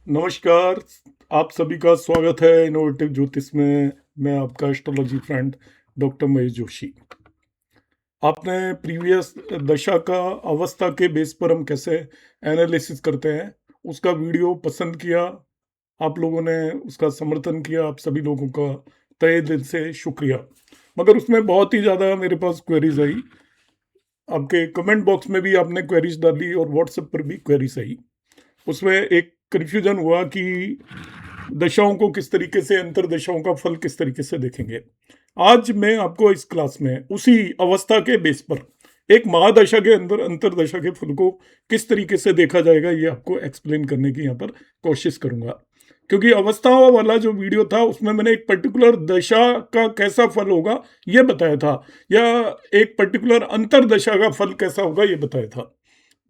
नमस्कार। आप सभी का स्वागत है इनोवेटिव ज्योतिष में। मैं आपका astrology friend doctor Mahesh Joshi. आपने प्रीवियस दशा का अवस्था के बेस पर हम कैसे एनालिसिस करते हैं उसका वीडियो पसंद किया, आप लोगों ने उसका समर्थन किया, आप सभी लोगों का तहे दिल से शुक्रिया। मगर उसमें बहुत ही ज़्यादा मेरे पास क्वेरीज आई। आपके कमेंट बॉक्स में भी आपने क्वेरीज डाली और व्हाट्सएप पर भी क्वेरीज आई। उसमें एक कन्फ्यूजन हुआ कि दशाओं को किस तरीके से, अंतर दशाओं का फल किस तरीके से देखेंगे। आज मैं आपको इस क्लास में उसी अवस्था के बेस पर एक महादशा के अंदर अंतर दशा के फल को किस तरीके से देखा जाएगा ये आपको एक्सप्लेन करने की यहाँ पर कोशिश करूंगा। क्योंकि अवस्थाओं वाला जो वीडियो था उसमें मैंने एक पर्टिकुलर दशा का कैसा फल होगा ये बताया था, या एक पर्टिकुलर अंतर दशा का फल कैसा होगा ये बताया था।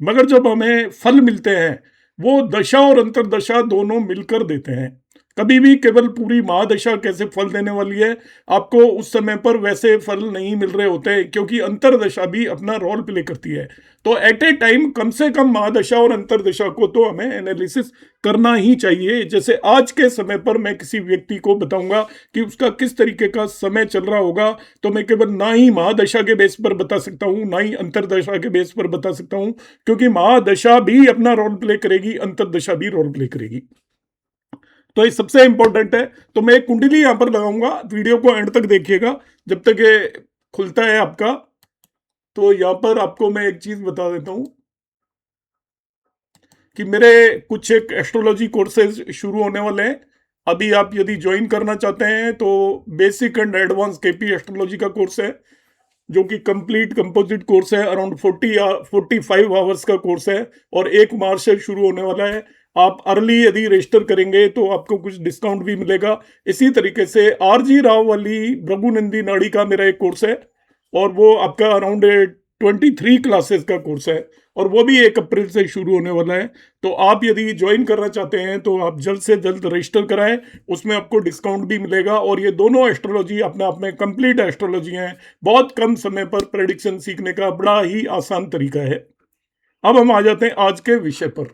मगर जब हमें फल मिलते हैं वो दशा और अंतरदशा दोनों मिलकर देते हैं। कभी भी केवल पूरी महादशा कैसे फल देने वाली है, आपको उस समय पर वैसे फल नहीं मिल रहे होते हैं, क्योंकि अंतरदशा भी अपना रोल प्ले करती है। तो एट ए टाइम कम से कम महादशा और अंतरदशा को तो हमें एनालिसिस करना ही चाहिए। जैसे आज के समय पर मैं किसी व्यक्ति को बताऊंगा कि उसका किस तरीके का समय चल रहा होगा, तो मैं केवल ना ही महादशा के बेस पर बता सकता हूं ना ही अंतरदशा के बेस पर बता सकता हूं, क्योंकि महादशा भी अपना रोल प्ले करेगी, अंतरदशा भी रोल प्ले करेगी। तो ये सबसे इंपॉर्टेंट है। तो मैं एक कुंडली यहां पर लगाऊंगा, वीडियो को एंड तक देखिएगा जब तक ये खुलता है आपका। तो यहां पर आपको मैं एक चीज बता देता हूं कि मेरे कुछ एक एस्ट्रोलॉजी कोर्सेज शुरू होने वाले हैं। अभी आप यदि ज्वाइन करना चाहते हैं तो basic and advance KP astrology का कोर्स है, जो कि कंप्लीट कंपोजिट कोर्स है। अराउंड 45 आवर्स का कोर्स है और 1 मार्च से शुरू होने वाला है। आप अर्ली यदि रजिस्टर करेंगे तो आपको कुछ डिस्काउंट भी मिलेगा। इसी तरीके से आरजी राव वाली भृगुनंदी नाड़ी का मेरा एक कोर्स है और वो आपका अराउंड 23 क्लासेस का कोर्स है और वो भी 1 अप्रैल से शुरू होने वाला है। तो आप यदि ज्वाइन करना चाहते हैं तो आप जल्द से जल्द रजिस्टर कराएं, उसमें आपको डिस्काउंट भी मिलेगा। और ये दोनों एस्ट्रोलॉजी अपने आप में कंप्लीट एस्ट्रोलॉजी हैं। बहुत कम समय पर प्रेडिक्शन सीखने का बड़ा ही आसान तरीका है। अब हम आ जाते हैं आज के विषय पर।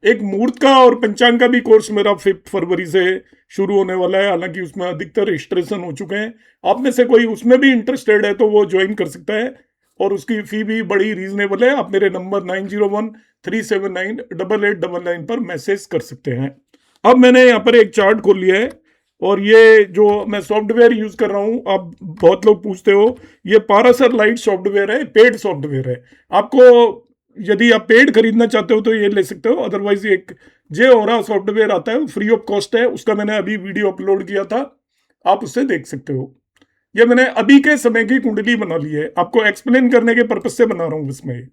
एक मुहूर्त का और पंचांग का भी कोर्स मेरा 5 फरवरी से शुरू होने वाला है। हालांकि उसमें अधिकतर रजिस्ट्रेशन हो चुके हैं। आप में से कोई उसमें भी इंटरेस्टेड है तो वो ज्वाइन कर सकता है और उसकी फी भी बड़ी रीजनेबल है। आप मेरे नंबर 9013798899 पर मैसेज कर सकते हैं। अब मैंने यहाँ पर एक चार्ट खोल लिया है और ये जो मैं सॉफ्टवेयर यूज कर रहा हूँ, आप बहुत लोग पूछते हो, ये पारासर लाइट सॉफ्टवेयर है, पेड सॉफ्टवेयर है। आपको यदि आप पेड खरीदना चाहते हो तो ये ले सकते हो, अदरवाइज एक जे ओरा सॉफ्टवेयर आता है, फ्री ऑफ कॉस्ट है। उसका मैंने अभी वीडियो अपलोड किया था, आप उससे देख सकते हो। ये मैंने अभी के समय की कुंडली बना ली है, आपको एक्सप्लेन करने के पर्पज से बना रहा हूं इसमें।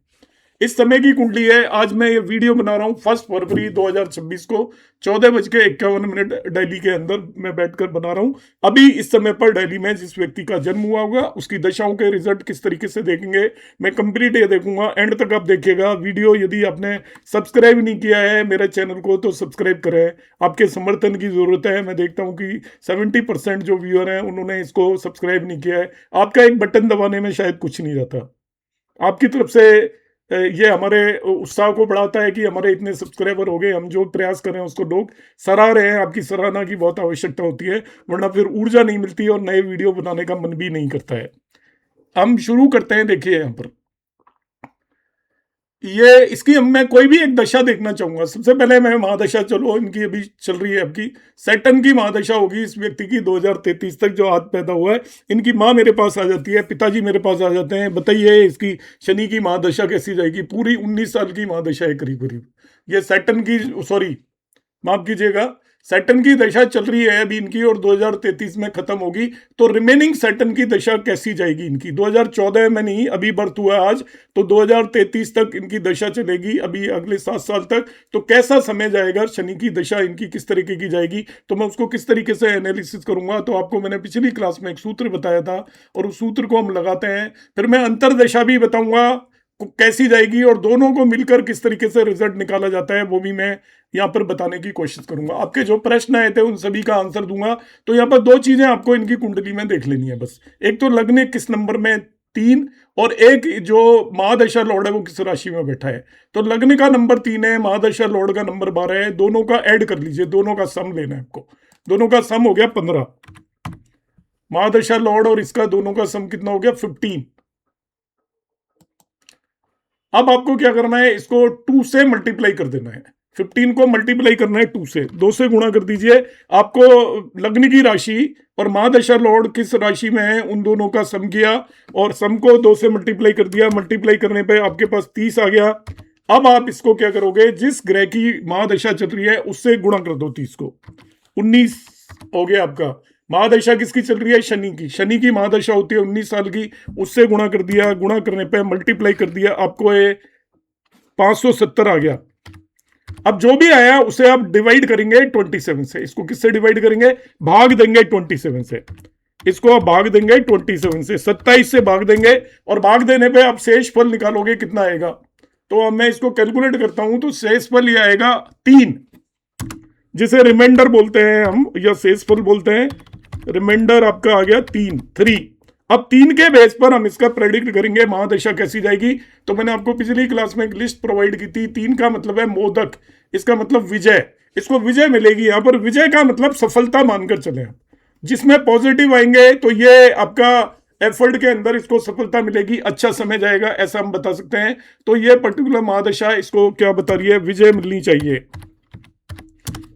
इस समय की कुंडली है। आज मैं ये वीडियो बना रहा हूँ 1 फरवरी 2026 को 14:51 दिल्ली के अंदर मैं बैठकर बना रहा हूँ। अभी इस समय पर दिल्ली में जिस व्यक्ति का जन्म हुआ होगा उसकी दशाओं के रिजल्ट किस तरीके से देखेंगे मैं कंप्लीट ये देखूंगा। एंड तक आप देखिएगा वीडियो। यदि आपने सब्सक्राइब नहीं किया है मेरे चैनल को तो सब्सक्राइब करें, आपके समर्थन की जरूरत है। मैं देखता हूँ कि 70% जो व्यूअर हैं उन्होंने इसको सब्सक्राइब नहीं किया है। आपका एक बटन दबाने में शायद कुछ नहीं रहता, आपकी तरफ से ये हमारे उत्साह को बढ़ाता है कि हमारे इतने सब्सक्राइबर हो गए। हम जो प्रयास कर रहे हैं उसको लोग सराह रहे हैं। आपकी सराहना की बहुत आवश्यकता होती है, वरना फिर ऊर्जा नहीं मिलती और नए वीडियो बनाने का मन भी नहीं करता है। हम शुरू करते हैं। देखिए यहाँ पर ये इसकी मैं कोई भी एक दशा देखना चाहूंगा। सबसे पहले मैं महादशा, चलो इनकी अभी चल रही है, आपकी सैटर्न की महादशा होगी इस व्यक्ति की 2033 तक, जो आज पैदा हुआ है। इनकी माँ मेरे पास आ जाती है, पिताजी मेरे पास आ जाते हैं। बताइए इसकी शनि की महादशा कैसी जाएगी। पूरी 19 साल की महादशा है करीब करीब। ये सैटर्न की, सॉरी माफ कीजिएगा, सैटर्न की दशा चल रही है अभी इनकी और 2033 में खत्म होगी। तो रिमेनिंग सैटर्न की दशा कैसी जाएगी इनकी। 2014 में नहीं, अभी बर्थ हुआ है आज, तो 2033 तक इनकी दशा चलेगी, अभी अगले 7 साल तक। तो कैसा समय जाएगा, शनि की दशा इनकी किस तरीके की जाएगी, तो मैं उसको किस तरीके से एनालिसिस करूंगा। तो आपको मैंने पिछली क्लास में एक सूत्र बताया था और उस सूत्र को हम लगाते हैं। फिर मैं अंतरदशा भी बताऊंगा कैसी जाएगी और दोनों को मिलकर किस तरीके से रिजल्ट निकाला जाता है वो भी मैं यहाँ पर बताने की कोशिश करूंगा। आपके जो प्रश्न आए थे उन सभी का आंसर दूंगा। तो यहाँ पर 2 चीजें आपको इनकी कुंडली में देख लेनी है बस। एक तो लग्न किस नंबर में 3 और एक जो महादशा लॉर्ड है वो किस राशि में बैठा है। तो लग्न का नंबर 3 है, महादशा लॉर्ड का नंबर 12 है, दोनों का ऐड कर लीजिए, दोनों का सम लेना है आपको। दोनों का सम हो गया 15, महादशा लॉर्ड और इसका दोनों का सम कितना हो गया 15। अब आपको क्या करना है, इसको 2 से मल्टीप्लाई कर देना है। 15 को मल्टीप्लाई करना है 2 से, 2 से गुणा कर दीजिए। आपको लग्न की राशि और महादशा लॉर्ड किस राशि में है उन दोनों का सम किया और सम को 2 से मल्टीप्लाई कर दिया। मल्टीप्लाई करने पे आपके पास 30 आ गया। अब आप इसको क्या करोगे, जिस ग्रह की महादशा चल रही है उससे गुणा कर दो 30 को, 19 हो गया आपका। महादशा किसकी चल रही है, शनि की। शनि की महादशा होती है 19 साल की, उससे गुणा कर दिया, गुणा करने पे मल्टीप्लाई कर दिया, आपको ये 570 आ गया। अब जो भी आया उसे आप डिवाइड करेंगे 27 से। इसको किससे डिवाइड करेंगे, भाग देंगे 27 से। इसको आप भाग देंगे 27 से, 27 से भाग देंगे और भाग देने पे आप शेष फल निकालोगे कितना आएगा। तो अब मैं इसको कैलकुलेट करता हूं, तो शेष फल ये आएगा 3, जिसे रिमाइंडर बोलते हैं हम या शेष फल बोलते हैं। रिमाइंडर आपका आ गया 3। अब 3 के बेस पर हम इसका प्रेडिक्ट करेंगे महादशा कैसी जाएगी। तो मैंने आपको पिछली क्लास में एक लिस्ट प्रोवाइड की थी। 3 का मतलब है मोदक, इसका मतलब विजय, इसको विजय मिलेगी। यहां पर विजय का मतलब सफलता मानकर चले आप, जिसमें पॉजिटिव आएंगे तो ये आपका एफर्ट के अंदर इसको सफलता मिलेगी, अच्छा समय जाएगा, ऐसा हम बता सकते हैं। तो ये पर्टिकुलर महादशा इसको क्या बता रही है, विजय मिलनी चाहिए।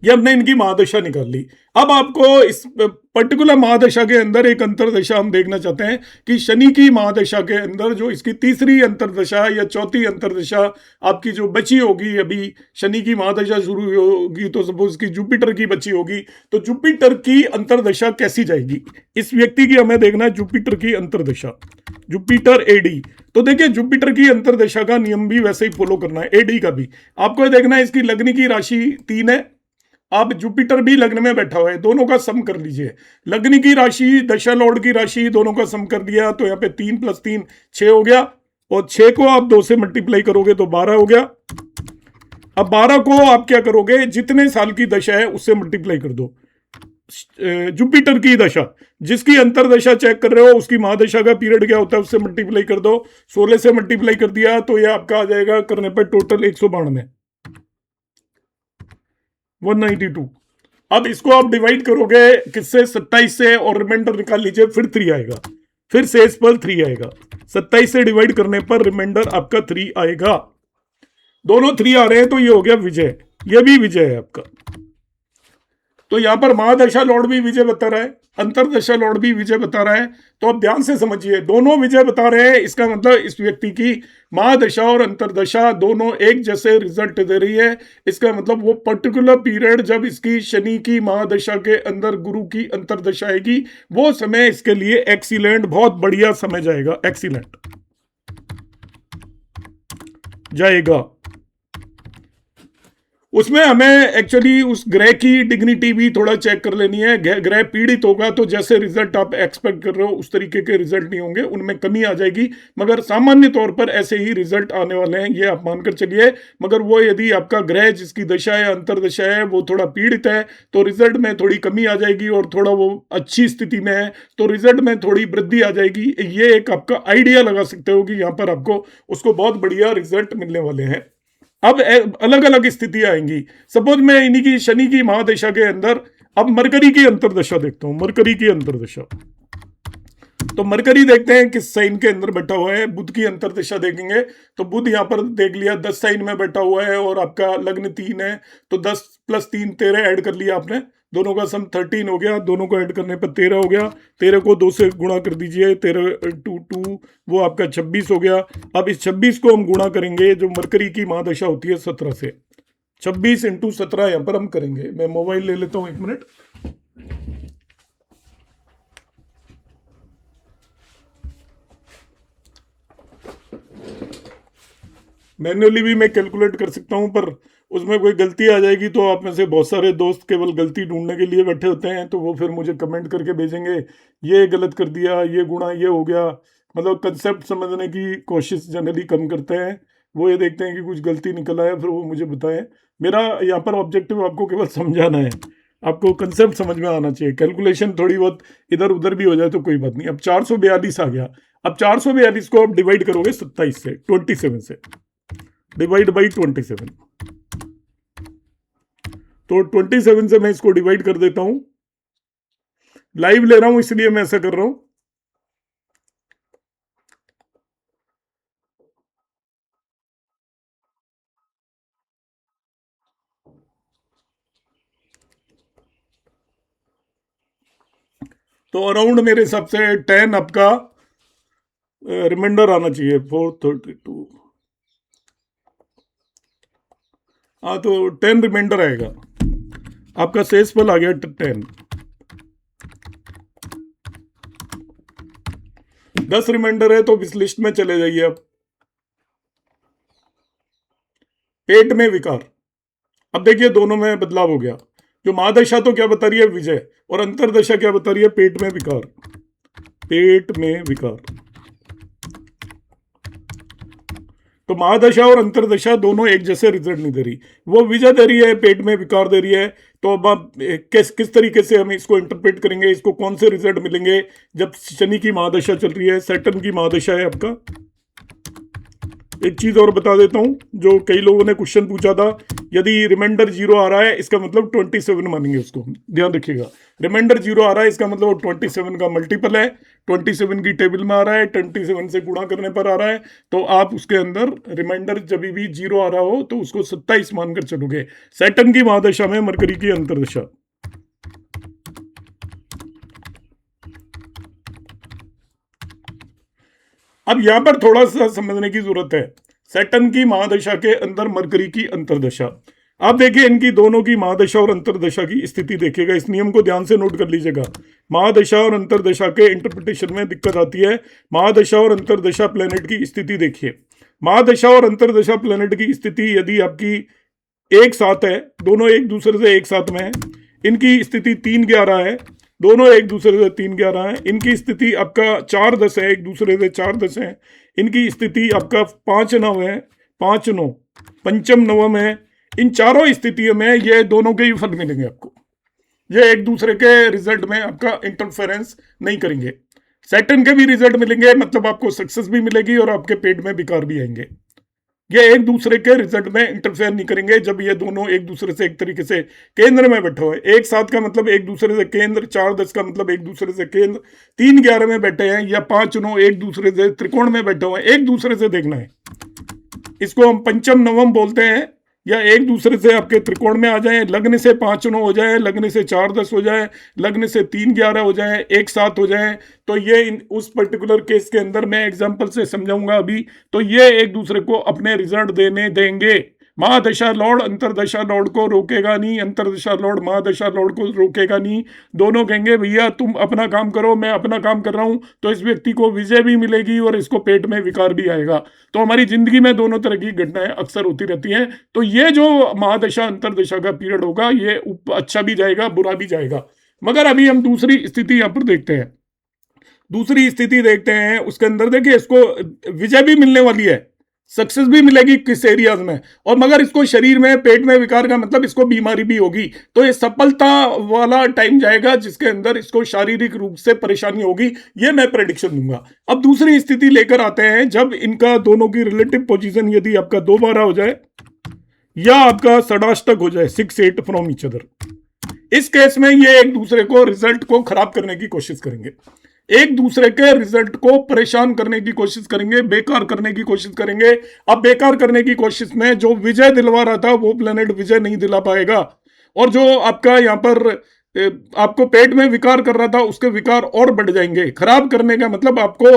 ये हमने इनकी महादशा निकाल ली। अब आपको इस पर्टिकुलर महादशा के अंदर एक अंतरदशा हम देखना चाहते हैं कि शनि की महादशा के अंदर जो इसकी तीसरी अंतरदशा या चौथी अंतरदशा आपकी जो बची होगी, अभी शनि की महादशा शुरू होगी तो सपोज की जुपिटर की बची होगी, तो जुपिटर की अंतरदशा कैसी जाएगी इस व्यक्ति की हमें देखना है। जुपिटर की अंतरदशा, जुपिटर एडी। तो देखिए जुपिटर की अंतरदशा का नियम भी वैसे ही फॉलो करना है, एडी का भी आपको देखना है। इसकी लग्न की राशि 3 है, अब जुपिटर भी लग्न में बैठा हुआ है, दोनों का सम कर लीजिए। लग्न की राशि, दशा लॉर्ड की राशि, दोनों का सम कर दिया तो यहाँ पे 3 + 3 6 हो गया, और 6 को आप 2 से मल्टीप्लाई करोगे तो 12 हो गया। अब 12 को आप क्या करोगे, जितने साल की दशा है उससे मल्टीप्लाई कर दो। जुपिटर की दशा, जिसकी अंतरदशा चेक कर रहे हो उसकी महादशा का पीरियड क्या होता है उससे मल्टीप्लाई कर दो। 16 से मल्टीप्लाई कर दिया तो यह आपका आ जाएगा करने पर टोटल 192, 192। अब इसको आप डिवाइड करोगे किससे, 27 से, और रिमाइंडर निकाल लीजिए, फिर 3 आएगा, फिर शेष फल 3 आएगा। 27 से डिवाइड करने पर रिमाइंडर आपका 3 आएगा। दोनों 3 आ रहे हैं तो ये हो गया विजय, ये भी विजय है आपका। तो यहां पर महादशा लॉर्ड भी विजय बता रहा है, अंतरदशा लॉर्ड भी विजय बता रहा है। तो आप ध्यान से समझिए, दोनों विजय बता रहे हैं, इसका मतलब इस व्यक्ति की महादशा और अंतरदशा दोनों एक जैसे रिजल्ट दे रही है। इसका मतलब वो पर्टिकुलर पीरियड जब इसकी शनि की महादशा के अंदर गुरु की अंतरदशा आएगी, वो समय इसके लिए एक्सीलेंट, बहुत बढ़िया समय जाएगा, एक्सीलेंट जाएगा। उसमें हमें एक्चुअली उस ग्रह की डिग्निटी भी थोड़ा चेक कर लेनी है। ग्रह पीड़ित होगा तो जैसे रिजल्ट आप एक्सपेक्ट कर रहे हो उस तरीके के रिजल्ट नहीं होंगे, उनमें कमी आ जाएगी, मगर सामान्य तौर पर ऐसे ही रिजल्ट आने वाले हैं, ये आप मानकर चलिए। मगर वो यदि आपका ग्रह जिसकी दशा है, अंतरदशा है, वो थोड़ा पीड़ित है तो रिजल्ट में थोड़ी कमी आ जाएगी, और थोड़ा वो अच्छी स्थिति में है तो रिजल्ट में थोड़ी वृद्धि आ जाएगी। ये एक आपका आइडिया लगा सकते हो कि यहाँ पर आपको उसको बहुत बढ़िया रिजल्ट मिलने वाले हैं। अब अलग अलग स्थितियां आएंगी। सपोज मैं इन्हीं की शनि की महादशा के अंदर अब मरकरी की अंतरदशा देखता हूं। मरकरी की अंतरदशा, तो मरकरी देखते हैं किस साइन के अंदर बैठा हुआ है। बुध की अंतरदशा देखेंगे तो बुध यहां पर देख लिया 10 साइन में बैठा हुआ है, और आपका लग्न 3 है तो 10 + 3 13 ऐड कर लिया आपने, दोनों का सम 13 हो गया, दोनों को ऐड करने पर 13 हो गया। 13 को 2 से गुणा कर दीजिए, 13 × 2 वो आपका 26 हो गया। अब इस 26 को हम गुणा करेंगे, जो मरकरी की महादशा होती है 17 से, 26 × 17 यहां पर हम करेंगे। मैं मोबाइल ले लेता हूं, 1 मिनट। मैन्युअली भी मैं कैलकुलेट कर सकता हूं, पर उसमें कोई गलती आ जाएगी तो आप में से बहुत सारे दोस्त केवल गलती ढूंढने के लिए बैठे होते हैं, तो वो फिर मुझे कमेंट करके भेजेंगे ये गलत कर दिया, ये गुणा ये हो गया। मतलब कंसेप्ट समझने की कोशिश जनरली कम करते हैं, वो ये देखते हैं कि कुछ गलती निकल आया फिर वो मुझे बताएं। मेरा यहाँ पर ऑब्जेक्टिव आपको केवल समझाना है, आपको कंसेप्ट समझ में आना चाहिए, कैलकुलेशन थोड़ी बहुत इधर उधर भी हो जाए तो कोई बात नहीं। अब 442 आ गया। अब 442 को आप डिवाइड करोगे 27 से, 27 से डिवाइड बाई 27, तो 27 से मैं इसको डिवाइड कर देता हूं। लाइव ले रहा हूं इसलिए मैं ऐसा कर रहा हूं। तो अराउंड मेरे हिसाब से 10 आपका रिमाइंडर आना चाहिए, 432। हाँ, तो 10 रिमाइंडर आएगा आपका। शेषफल आ गया 10। 10 रिमाइंडर है तो इस लिस्ट में चले जाइए आप। पेट में विकार। अब देखिए दोनों में बदलाव हो गया। जो महादशा तो क्या बता रही है, विजय, और अंतरदशा क्या बता रही है, पेट में विकार। पेट में विकार। तो महादशा और अंतरदशा दोनों एक जैसे रिजल्ट नहीं दे रही। वो विजय दे रही है, पेट में विकार दे रही है। तो अब आप किस तरीके से हम इसको इंटरप्रेट करेंगे, इसको कौन से रिजल्ट मिलेंगे जब शनि की महादशा चल रही है, सैटर्न की महादशा है आपका। एक चीज और बता देता हूं, जो कई लोगों ने क्वेश्चन पूछा था, यदि रिमाइंडर 0 आ रहा है इसका मतलब 27 मानेंगे उसको, ध्यान रखिएगा। रिमाइंडर 0 आ रहा है इसका मतलब 27 का मल्टीपल है, 27 की टेबल में आ रहा है, 27 से गुणा करने पर आ रहा है। तो आप उसके अंदर रिमाइंडर जब भी 0 आ रहा हो तो उसको 27 मानकर चलोगे। सैटर्न की महादशा में मरकरी की अंतरदशा। अब यहां पर थोड़ा सा समझने की जरूरत है। सैटर्न की महादशा के अंदर मरकरी की अंतरदशा। आप देखिए इनकी दोनों की महादशा और अंतरदशा की स्थिति देखिएगा, इस नियम को ध्यान से नोट कर लीजिएगा। महादशा और अंतरदशा के इंटरप्रिटेशन में दिक्कत आती है। महादशा और अंतरदशा प्लेनेट की स्थिति देखिए। महादशा और अंतरदशा प्लेनेट की स्थिति यदि आपकी एक साथ है, दोनों एक दूसरे से एक साथ में है, इनकी स्थिति 3-11 है, दोनों एक दूसरे से 3-11 है। इनकी स्थिति आपका 4-10 है, एक दूसरे से 4-10 है। इनकी स्थिति आपका 5-9 है, 5-9 पंचम नवम है। इन चारों स्थितियों में ये दोनों के ही फल मिलेंगे आपको। ये एक दूसरे के रिजल्ट में आपका इंटरफेरेंस नहीं करेंगे। सैटर्न के भी रिजल्ट मिलेंगे, मतलब आपको सक्सेस भी मिलेगी और आपके पेट में विकार भी आएंगे। ये एक दूसरे के रिजल्ट में इंटरफेयर नहीं करेंगे जब ये दोनों एक दूसरे से एक तरीके से केंद्र में बैठे हुए। एक साथ का मतलब एक दूसरे से केंद्र, 4-10 का मतलब एक दूसरे से केंद्र, 3-11 में बैठे हैं, या 5-9 एक दूसरे से त्रिकोण में बैठे हुए हैं, एक दूसरे से देखना है। इसको हम पंचम नवम बोलते हैं। या एक दूसरे से आपके त्रिकोण में आ जाए, लग्न से 5-9 हो जाए, लग्न से 4-10 हो जाए, लग्न से 3-11 हो जाए, एक साथ हो जाए, तो ये उस पर्टिकुलर केस के अंदर मैं एग्जांपल से समझाऊंगा अभी। तो ये एक दूसरे को अपने रिजल्ट देने देंगे। महादशा लॉर्ड अंतरदशा लॉर्ड को रोकेगा नहीं, अंतरदशा लॉर्ड महादशा लॉर्ड को रोकेगा नहीं। दोनों कहेंगे भैया तुम अपना काम करो, मैं अपना काम कर रहा हूं। तो इस व्यक्ति को विजय भी मिलेगी और इसको पेट में विकार भी आएगा। तो हमारी जिंदगी में दोनों तरह की घटनाएं अक्सर होती रहती हैं। तो ये जो महादशा अंतरदशा का पीरियड होगा, ये अच्छा भी जाएगा, बुरा भी जाएगा। मगर अभी हम दूसरी स्थिति यहां पर देखते हैं। दूसरी स्थिति देखते हैं, उसके अंदर देखिए इसको विजय भी मिलने वाली है, सक्सेस भी मिलेगी किस एरियाज में, और मगर इसको शरीर में पेट में विकार का मतलब इसको बीमारी भी होगी। तो ये सफलता वाला टाइम जाएगा जिसके अंदर इसको शारीरिक रूप से परेशानी होगी, ये मैं प्रेडिक्शन दूंगा। अब दूसरी स्थिति लेकर आते हैं, जब इनका दोनों की रिलेटिव पोजीशन यदि आपका 2-12 हो जाए या आपका षडाष्टक हो जाए, 6-8 फ्रॉम ईच अदर, इस केस में ये एक दूसरे को रिजल्ट को खराब करने की कोशिश करेंगे, एक दूसरे के रिजल्ट को परेशान करने की कोशिश करेंगे, बेकार करने की कोशिश करेंगे। अब बेकार करने की कोशिश में जो विजय दिलवा रहा था वो प्लेनेट विजय नहीं दिला पाएगा, और जो आपका यहाँ पर आपको पेट में विकार कर रहा था उसके विकार और बढ़ जाएंगे। खराब करने का मतलब आपको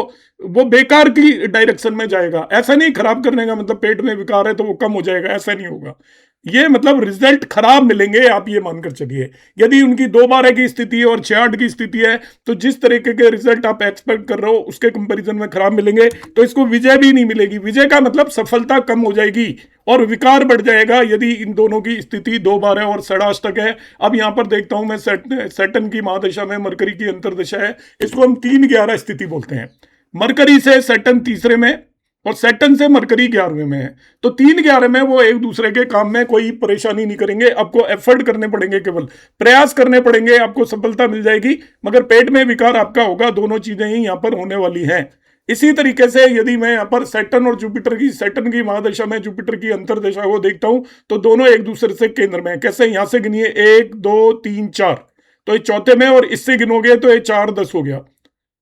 वो बेकार की डायरेक्शन में जाएगा। ऐसा नहीं खराब करने का मतलब पेट में विकार है तो वो कम हो जाएगा, ऐसा नहीं होगा। ये मतलब रिजल्ट खराब मिलेंगे, आप ये मानकर चलिए। यदि उनकी 2-12 की स्थिति है और 6-8 की स्थिति है तो जिस तरीके के रिजल्ट आप एक्सपेक्ट कर रहे हो उसके कंपैरिजन में खराब मिलेंगे। तो इसको विजय भी नहीं मिलेगी, विजय का मतलब सफलता कम हो जाएगी और विकार बढ़ जाएगा यदि इन दोनों की स्थिति 2-12 और षडाष्टक है। अब यहां पर देखता हूं मैं सैटर्न की महादशा में मरकरी की अंतरदशा है, इसको हम 3-11 स्थिति बोलते हैं। मरकरी से सैटर्न तीसरे में, और सैटर्न से मरकरी 11वें में है, तो 3-11 में वो एक दूसरे के काम में कोई परेशानी नहीं करेंगे। आपको एफर्ट करने पड़ेंगे, केवल प्रयास करने पड़ेंगे, आपको सफलता मिल जाएगी, मगर पेट में विकार आपका होगा। दोनों चीजें ही यहां पर होने वाली हैं। इसी तरीके से यदि मैं यहाँ पर सैटर्न और जुपिटर की, सैटर्न की महादशा में जुपिटर की अंतरदशा को देखता हूं, तो दोनों एक दूसरे से केंद्र में है। कैसे, यहां से गिनिए 1 2 3 4, तो ये चौथे में, और इससे गिनोगे तो ये 4 10 हो गया।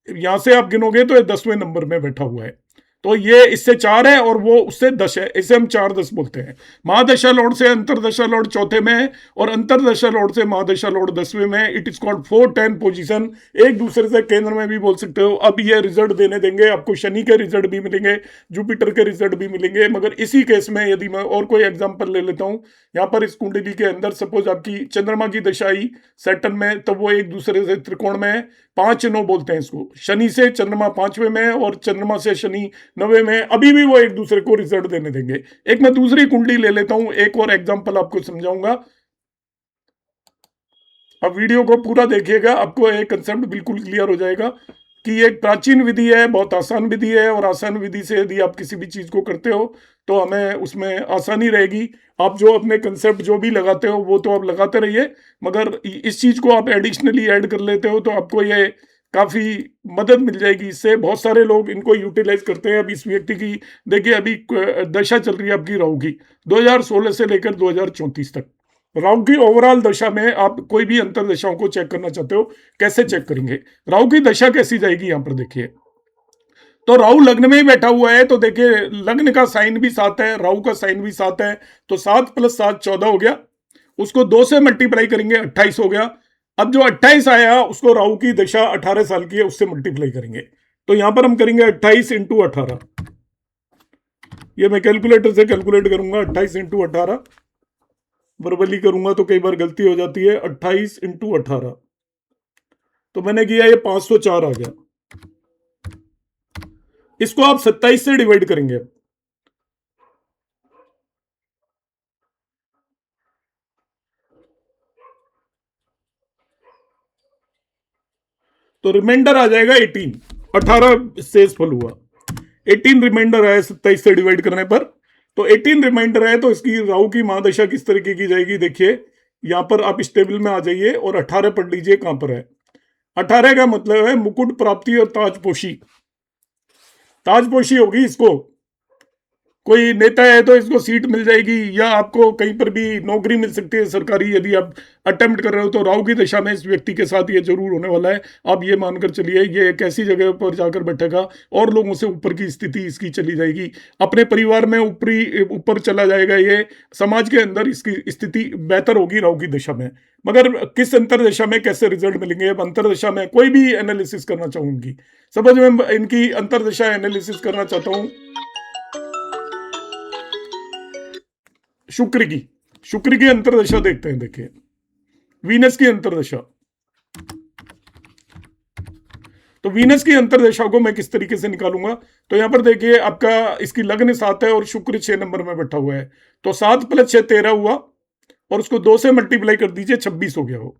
यहां से आप गिनोगे तो ये 10वें नंबर में बैठा हुआ है। तो ये इससे 4 है और वो उससे 10 है, इसे हम 4-10 बोलते हैं। महादशा लॉर्ड से अंतरदशा लॉर्ड चौथे में है, और अंतरदशा लॉर्ड से महादशा लॉर्ड 10वें में है। It is called 4-10 position. एक दूसरे से केंद्र में भी बोल सकते हो। अब ये रिजल्ट देने देंगे आपको, शनि के रिजल्ट भी मिलेंगे, जुपिटर के रिजल्ट भी मिलेंगे। मगर इसी केस में यदि मैं और कोई एग्जाम्पल ले लेता हूं, यहाँ पर इस कुंडली के अंदर सपोज आपकी चंद्रमा की दशा आई सैटर्न में, तब वो एक दूसरे से त्रिकोण में है, 5-9 बोलते हैं इसको। शनि से चंद्रमा 5वें में है और चंद्रमा से शनि 9वें में है, अभी भी वो एक दूसरे को रिजल्ट देने देंगे। एक मैं दूसरी कुंडली ले लेता हूं, एक और एग्जांपल आपको समझाऊंगा। अब वीडियो को पूरा देखिएगा, आपको एक कंसेप्ट बिल्कुल क्लियर हो जाएगा कि ये एक प्राचीन विधि है, बहुत आसान विधि है, और आसान विधि से यदि आप किसी भी चीज को करते हो तो हमें उसमें आसानी रहेगी। आप जो अपने कंसेप्ट जो भी लगाते हो वो तो आप लगाते रहिए, मगर इस चीज को आप एडिशनली ऐड कर लेते हो तो आपको ये काफी मदद मिल जाएगी। इससे बहुत सारे लोग इनको यूटिलाइज करते हैं। अब इस व्यक्ति की देखिए, अभी दशा चल रही है आपकी राहु की, 2016 से लेकर 2034 तक। राहु की ओवरऑल दशा में आप कोई भी अंतर दशाओं को चेक करना चाहते हो, कैसे चेक करेंगे? राहु की दशा कैसी जाएगी, यहां पर देखिए। तो राहु लग्न में ही बैठा हुआ है, तो देखिए लग्न का साइन भी 7 है, राहु का साइन भी 7 है, तो 7 + 7 14 हो गया। उसको 2 से मल्टीप्लाई करेंगे, 28 हो गया। अब जो 28 आया उसको राहु की दशा 18 साल की है, उससे मल्टीप्लाई करेंगे। तो यहां पर हम करेंगे 28 × 18। ये मैं कैलकुलेटर से कैलकुलेट करूंगा, 28 × 18। वर्बली करूंगा तो कई बार गलती हो जाती है। 28 × 18, तो मैंने किया, ये 504 आ गया। इसको आप 27 से डिवाइड करेंगे। तो रिमाइंडर आ जाएगा 18। 18 शेष फल हुआ, 18 रिमाइंडर आया 27 से डिवाइड करने पर। तो 18 रिमाइंडर है, तो इसकी राहु की महादशा किस तरीके की जाएगी देखिए। यहां पर आप इस टेबल में आ जाइए और 18 पढ़ लीजिए कहां पर है। 18 का मतलब है मुकुट प्राप्ति और ताजपोशी। ताजपोशी होगी इसको, कोई नेता है तो इसको सीट मिल जाएगी, या आपको कहीं पर भी नौकरी मिल सकती है सरकारी, यदि आप अटेम्प्ट कर रहे हो। तो राहु की दशा में इस व्यक्ति के साथ ये जरूर होने वाला है। आप ये मानकर चलिए, ये एक ऐसी जगह पर जाकर बैठेगा और लोगों से ऊपर की स्थिति इसकी चली जाएगी, अपने परिवार में ऊपर चला जाएगा। ये समाज के अंदर इसकी स्थिति बेहतर होगी राहु की दशा में। मगर किस अंतरदशा में कैसे रिजल्ट मिलेंगे, अब अंतरदशा में कोई भी एनालिसिस करना चाहूँ इनकी, समझ में इनकी अंतरदशा एनालिसिस करना चाहता हूँ। शुक्र की अंतरदशा देखते हैं। देखिए वीनस की अंतरदशा, तो वीनस की अंतरदशा को मैं किस तरीके से निकालूंगा, तो यहां पर देखिए आपका इसकी लग्न 7 है और शुक्र 6 नंबर में बैठा हुआ है। तो 7 + 6 13 हुआ, और उसको 2 से मल्टीप्लाई कर दीजिए, 26 हो गया। वो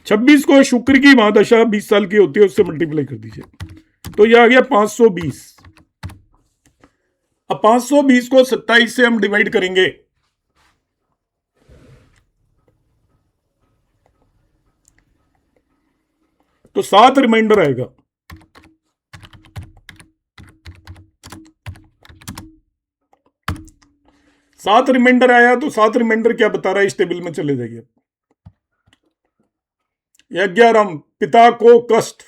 26 को शुक्र की महादशा 20 साल की होती है, उससे मल्टीप्लाई कर दीजिए, तो यह आ गया 520। अब 520 को 27 से हम डिवाइड करेंगे, तो 7 रिमाइंडर आएगा। सात रिमाइंडर आया, तो 7 रिमाइंडर क्या बता रहा है, इस टेबल में चले जाइए। यज्ञारंभ, पिता को कष्ट,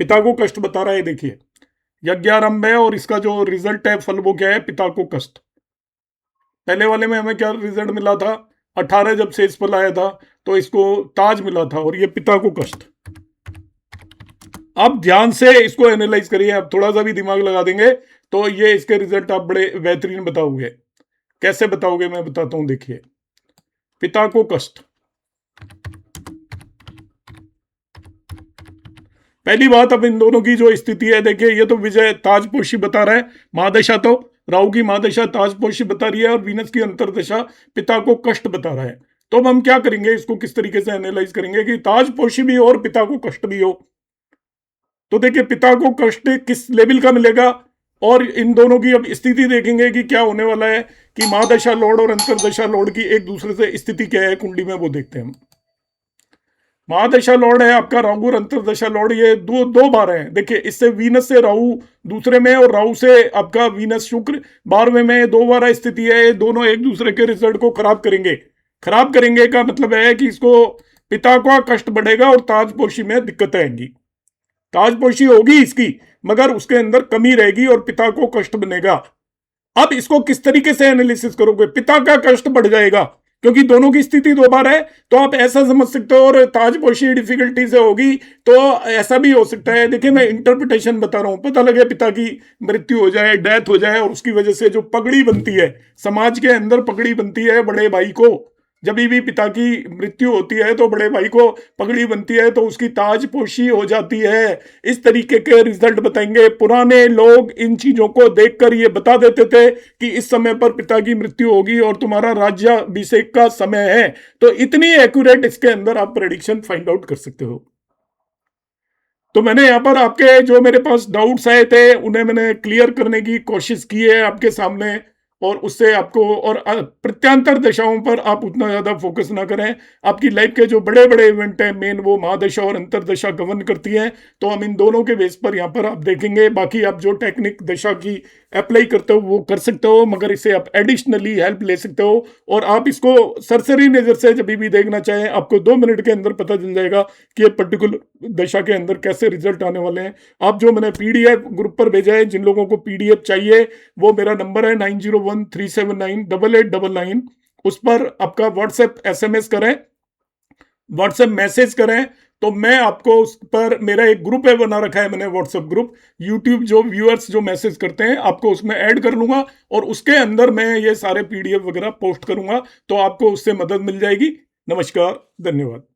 पिता को कष्ट बता रहा है। देखिए यज्ञारंभ है, और इसका जो रिजल्ट है फल वो क्या है, पिता को कष्ट। पहले वाले में हमें क्या रिजल्ट मिला था, 18 जब शेष फल आया था तो इसको ताज मिला था, और ये पिता को कष्ट। आप ध्यान से इसको एनालाइज करिए, आप थोड़ा सा भी दिमाग लगा देंगे तो ये इसके रिजल्ट आप बड़े बेहतरीन बताओगे। कैसे बताओगे, मैं बताता हूं। देखिए पिता को कष्ट, पहली बात, अब इन दोनों की जो स्थिति है देखिए, ये तो विजय ताजपोशी बता रहा है, महादशा तो राहु की महादशा ताजपोशी बता रही है, और वीनस की अंतरदशा पिता को कष्ट बता रहा है। तो अब हम क्या करेंगे, इसको किस तरीके से एनालाइज करेंगे कि ताजपोशी भी हो और पिता को कष्ट भी हो। तो देखिए पिता को कष्ट किस लेवल का मिलेगा, और इन दोनों की अब स्थिति देखेंगे कि क्या होने वाला है, कि महादशा लॉर्ड और अंतरदशा लॉर्ड की एक दूसरे से स्थिति क्या है कुंडली में, वो देखते हैं हम। महादशा लॉर्ड है आपका राहु और अंतरदशा लॉर्ड, ये दो दो बार हैं। देखिए इससे वीनस से राहु दूसरे में और राहु से आपका वीनस शुक्र 12वें में, दो बार स्थिति है। ये दोनों एक दूसरे के रिजल्ट को खराब करेंगे। खराब करेंगे का मतलब है कि इसको पिता का कष्ट बढ़ेगा और ताजपोशी में दिक्कतें आएंगी। ताजपोशी होगी इसकी, मगर उसके अंदर कमी रहेगी और पिता को कष्ट बनेगा। अब इसको किस तरीके से एनालिसिस करोगे? पिता का कष्ट बढ़ जाएगा क्योंकि दोनों की स्थिति दो बार है, तो आप ऐसा समझ सकते हो। और ताजपोशी डिफिकल्टी से होगी तो ऐसा भी हो सकता है। देखिए मैं इंटरप्रिटेशन बता रहा हूं, पता लगे पिता की मृत्यु हो जाए, डेथ हो जाए, और उसकी वजह से जो पगड़ी बनती है, समाज के अंदर पगड़ी बनती है बड़े भाई को, जब भी पिता की मृत्यु होती है तो बड़े भाई को पगड़ी बनती है, तो उसकी ताजपोशी हो जाती है। इस तरीके के रिजल्ट बताएंगे। पुराने लोग इन चीजों को देखकर ये बता देते थे कि इस समय पर पिता की मृत्यु होगी और तुम्हारा राज्याभिषेक का समय है। तो इतनी एक्यूरेट इसके अंदर आप प्रेडिक्शन फाइंड आउट कर सकते हो। तो मैंने यहाँ पर आपके जो मेरे पास डाउट्स आए थे उन्हें मैंने क्लियर करने की कोशिश की है आपके सामने, और उससे आपको, और प्रत्यांतर दशाओं पर आप उतना ज्यादा फोकस ना करें। आपकी लाइफ के जो बड़े बड़े इवेंट हैं मेन, वो महादशा और अंतरदशा गवर्न करती है। तो हम इन दोनों के बेस पर यहाँ पर आप देखेंगे। बाकी आप जो टेक्निक दशा की अप्लाई करते हो वो कर सकते हो, मगर इसे आप एडिशनली हेल्प ले सकते हो। और आप इसको सरसरी नजर से जब भी देखना चाहें, आपको 2 मिनट के अंदर पता चल जाएगा कि ये पर्टिकुलर दशा के अंदर कैसे रिजल्ट आने वाले हैं। आप जो मैंने पीडीएफ ग्रुप पर भेजा है, जिन लोगों को पीडीएफ चाहिए, वो मेरा नंबर है 9013798899। उस पर आपका व्हाट्सएप एसएमएस करें, व्हाट्सएप मैसेज करें, तो मैं आपको उस पर, मेरा एक ग्रुप है बना रखा है मैंने व्हाट्सएप ग्रुप, यूट्यूब जो व्यूअर्स जो मैसेज करते हैं आपको उसमें ऐड कर लूंगा, और उसके अंदर मैं ये सारे पीडीएफ वगैरह पोस्ट करूंगा, तो आपको उससे मदद मिल जाएगी। नमस्कार, धन्यवाद।